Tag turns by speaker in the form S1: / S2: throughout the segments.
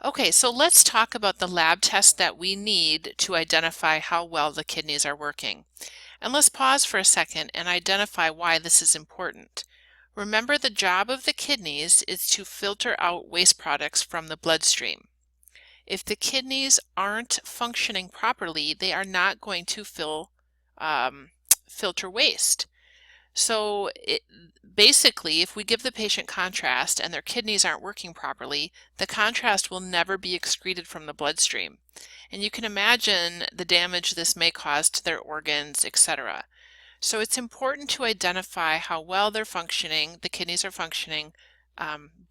S1: Okay, so let's talk about the lab tests that we need to identify how well the kidneys are working. And let's pause for a second and identify why this is important. Remember, the job of the kidneys is to filter out waste products from the bloodstream. If the kidneys aren't functioning properly, they are not going to filter waste. So basically, if we give the patient contrast and their kidneys aren't working properly, the contrast will never be excreted from the bloodstream. And you can imagine the damage this may cause to their organs, etc. So it's important to identify how well they're functioning, the kidneys are functioning,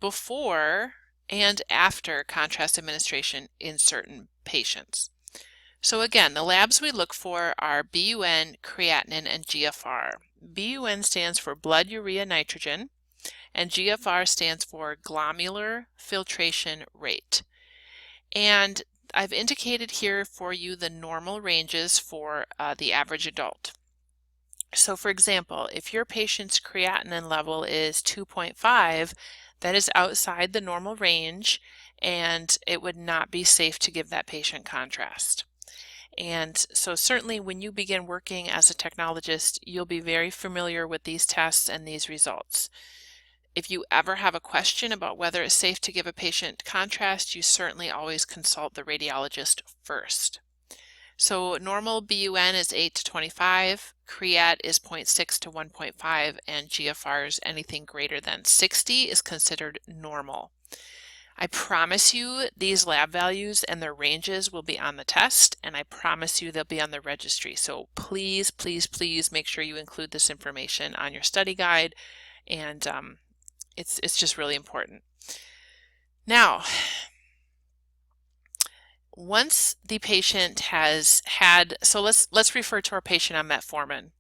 S1: before and after contrast administration in certain patients. So again, the labs we look for are BUN, creatinine, and GFR. BUN stands for blood urea nitrogen, and GFR stands for glomerular filtration rate. And I've indicated here for you the normal ranges for the average adult. So for example, if your patient's creatinine level is 2.5, that is outside the normal range, and it would not be safe to give that patient contrast. And so certainly when you begin working as a technologist, you'll be very familiar with these tests and these results. If you ever have a question about whether it's safe to give a patient contrast, you certainly always consult the radiologist first. So normal BUN is 8 to 25, creat is 0.6 to 1.5, and GFRs anything greater than 60 is considered normal. I promise you these lab values and their ranges will be on the test, and I promise you they'll be on the registry. So please, please, please make sure you include this information on your study guide, and it's just really important. Now, once the patient has had, so let's refer to our patient on metformin.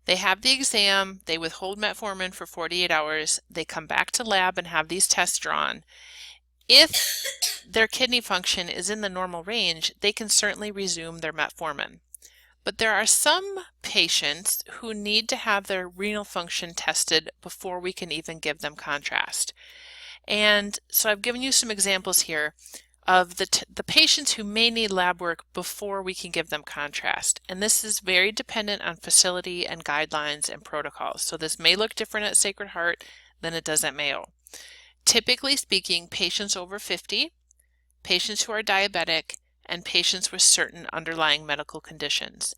S1: They have the exam, they withhold metformin for 48 hours, they come back to lab and have these tests drawn. If their kidney function is in the normal range, they can certainly resume their metformin. But there are some patients who need to have their renal function tested before we can even give them contrast. And so I've given you some examples here of the patients who may need lab work before we can give them contrast. And this is very dependent on facility and guidelines and protocols. So this may look different at Sacred Heart than it does at Mayo. Typically speaking, patients over 50, patients who are diabetic, and patients with certain underlying medical conditions.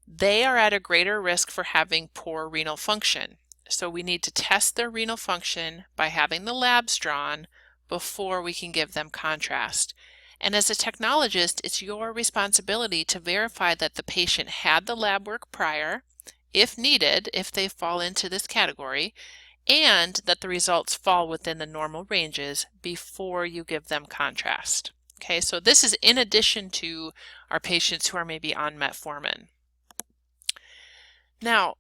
S1: They are at a greater risk for having poor renal function. So we need to test their renal function by having the labs drawn before we can give them contrast. And as a technologist, it's your responsibility to verify that the patient had the lab work prior, if needed, if they fall into this category, and that the results fall within the normal ranges before you give them contrast. Okay, so this is in addition to our patients who are maybe on metformin. Now,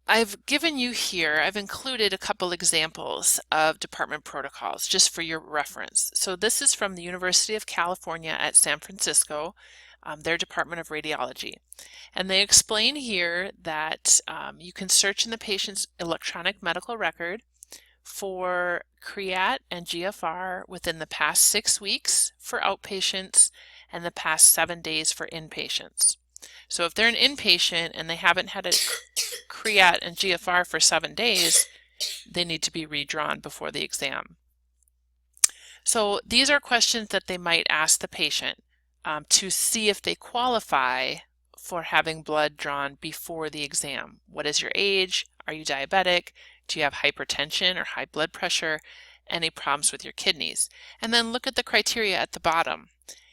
S1: I've given you here, I've included a couple examples of department protocols just for your reference. So this is from the University of California at San Francisco, their Department of Radiology. And they explain here that you can search in the patient's electronic medical record for creat and GFR within the past 6 weeks for outpatients and the past 7 days for inpatients. So if they're an inpatient and they haven't had a creat and GFR for 7 days, they need to be redrawn before the exam. So these are questions that they might ask the patient to see if they qualify for having blood drawn before the exam. What is your age? Are you diabetic? Do you have hypertension or high blood pressure? Any problems with your kidneys? And then look at the criteria at the bottom.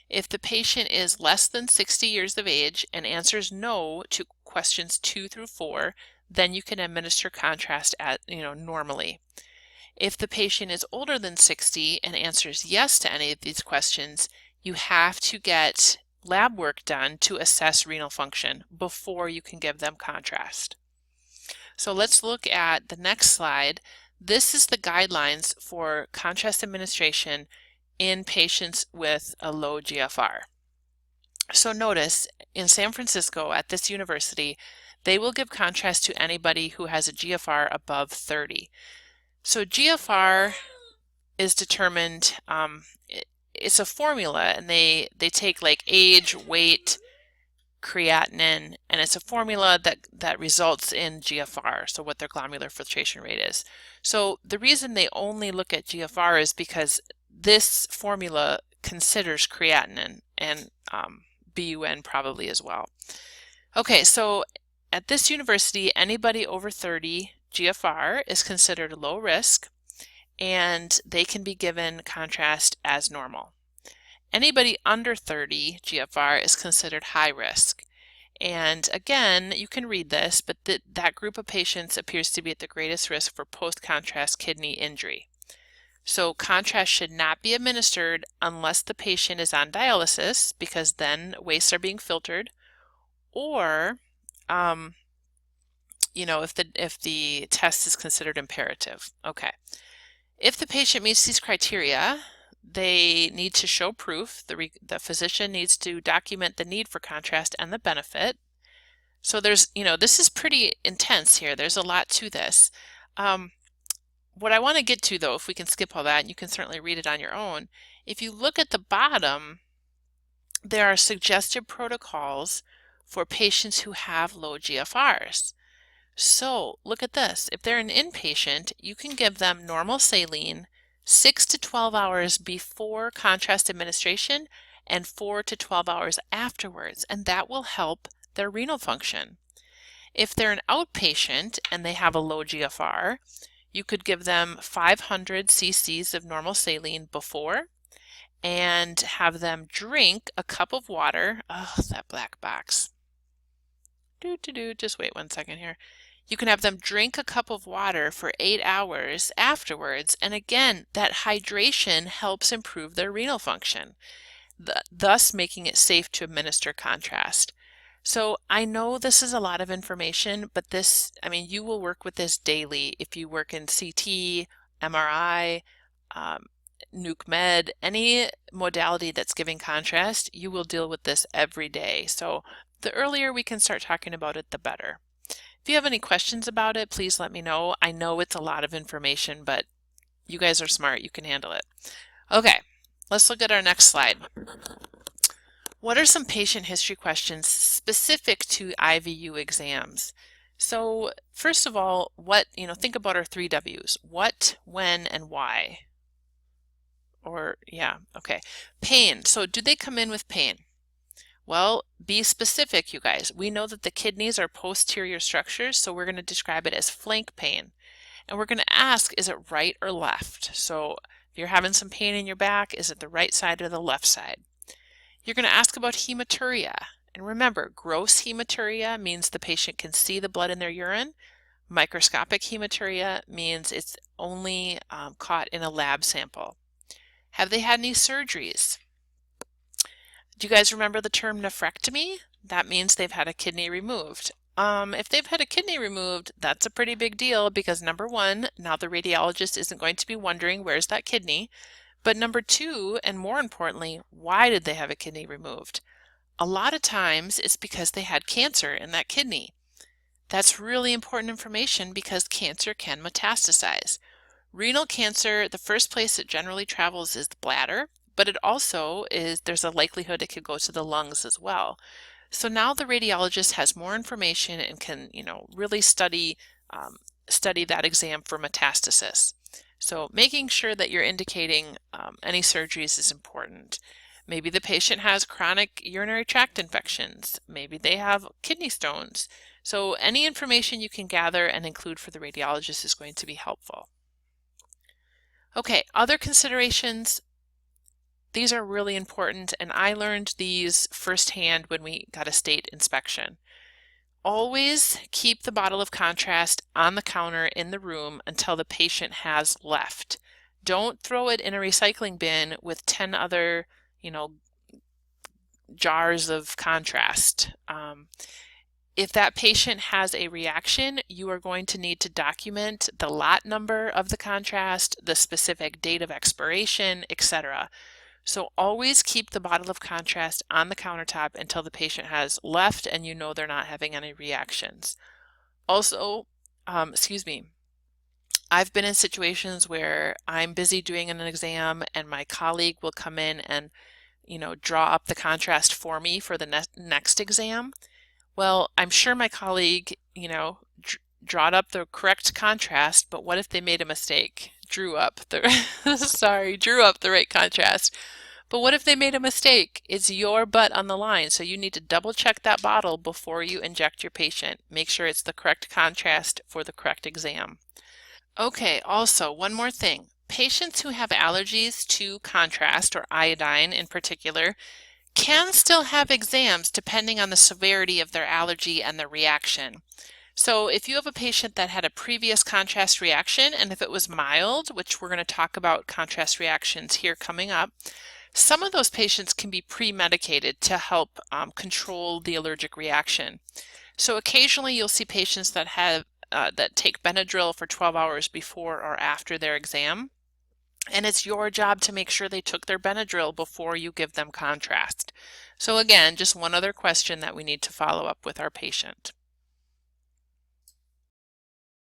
S1: If the patient is less than 60 years of age and answers no to questions 2 through 4, then you can administer contrast normally. If the patient is older than 60 and answers yes to any of these questions, you have to get lab work done to assess renal function before you can give them contrast. So let's look at the next slide. This is the guidelines for contrast administration in patients with a low GFR. So notice in San Francisco at this university, they will give contrast to anybody who has a GFR above 30. So GFR is determined, it's a formula, and they take like age, weight, creatinine, and it's a formula that results in GFR, so what their glomerular filtration rate is. So the reason they only look at GFR is because this formula considers creatinine and BUN probably as well. Okay, so at this university, anybody over 30 GFR is considered low risk, and they can be given contrast as normal. Anybody under 30 GFR is considered high risk. And again, you can read this, but that group of patients appears to be at the greatest risk for post-contrast kidney injury. So contrast should not be administered unless the patient is on dialysis, because then wastes are being filtered, or if the test is considered imperative. Okay. If the patient meets these criteria, they need to show proof. The physician needs to document the need for contrast and the benefit. So there's, this is pretty intense here. There's a lot to this. What I want to get to, though, if we can skip all that, and you can certainly read it on your own, if you look at the bottom, there are suggested protocols for patients who have low GFRs. So look at this. If they're an inpatient, you can give them normal saline 6 to 12 hours before contrast administration and 4 to 12 hours afterwards, and that will help their renal function. If they're an outpatient and they have a low GFR, you could give them 500 cc's of normal saline before and have them drink a cup of water. Oh, that black box. Just wait 1 second here. You can have them drink a cup of water for 8 hours afterwards, and again, that hydration helps improve their renal function, thus making it safe to administer contrast. So I know this is a lot of information, but you will work with this daily if you work in CT, MRI, nuke med, any modality that's giving contrast, you will deal with this every day. So the earlier we can start talking about it, the better. If you have any questions about it, please let me know. I know it's a lot of information, but you guys are smart. You can handle it. Okay, let's look at our next slide. What are some patient history questions specific to IVU exams? So first of all, think about our 3 W's. What, when, and why? Okay. Pain. So do they come in with pain? Well, be specific, you guys. We know that the kidneys are posterior structures, so we're going to describe it as flank pain. And we're going to ask, is it right or left? So if you're having some pain in your back, is it the right side or the left side? You're going to ask about hematuria. And remember, gross hematuria means the patient can see the blood in their urine. Microscopic hematuria means it's only caught in a lab sample. Have they had any surgeries? Do you guys remember the term nephrectomy? That means they've had a kidney removed. If they've had a kidney removed, that's a pretty big deal because number one, now the radiologist isn't going to be wondering where's that kidney. But number two, and more importantly, why did they have a kidney removed? A lot of times it's because they had cancer in that kidney. That's really important information because cancer can metastasize. Renal cancer, the first place it generally travels is the bladder, but it also there's a likelihood it could go to the lungs as well. So now the radiologist has more information and can, really study that exam for metastasis. So making sure that you're indicating any surgeries is important. Maybe the patient has chronic urinary tract infections. Maybe they have kidney stones. So any information you can gather and include for the radiologist is going to be helpful. Okay, other considerations. These are really important, and I learned these firsthand when we got a state inspection. Always keep the bottle of contrast on the counter in the room until the patient has left. Don't throw it in a recycling bin with 10 other, jars of contrast. If that patient has a reaction, you are going to need to document the lot number of the contrast, the specific date of expiration, etc. So always keep the bottle of contrast on the countertop until the patient has left and they're not having any reactions. Also, I've been in situations where I'm busy doing an exam and my colleague will come in and, draw up the contrast for me for the next exam. Well, I'm sure my colleague, drawed up the correct contrast, but what if they made a mistake? Drew up the, sorry, drew up the right contrast. But what if they made a mistake? It's your butt on the line, so you need to double check that bottle before you inject your patient. Make sure it's the correct contrast for the correct exam. Okay, also, one more thing. Patients who have allergies to contrast, or iodine in particular, can still have exams depending on the severity of their allergy and the reaction. So if you have a patient that had a previous contrast reaction, and if it was mild, which we're going to talk about contrast reactions here coming up, some of those patients can be pre-medicated to help control the allergic reaction. So occasionally you'll see patients that take Benadryl for 12 hours before or after their exam. And it's your job to make sure they took their Benadryl before you give them contrast. So again, just one other question that we need to follow up with our patient.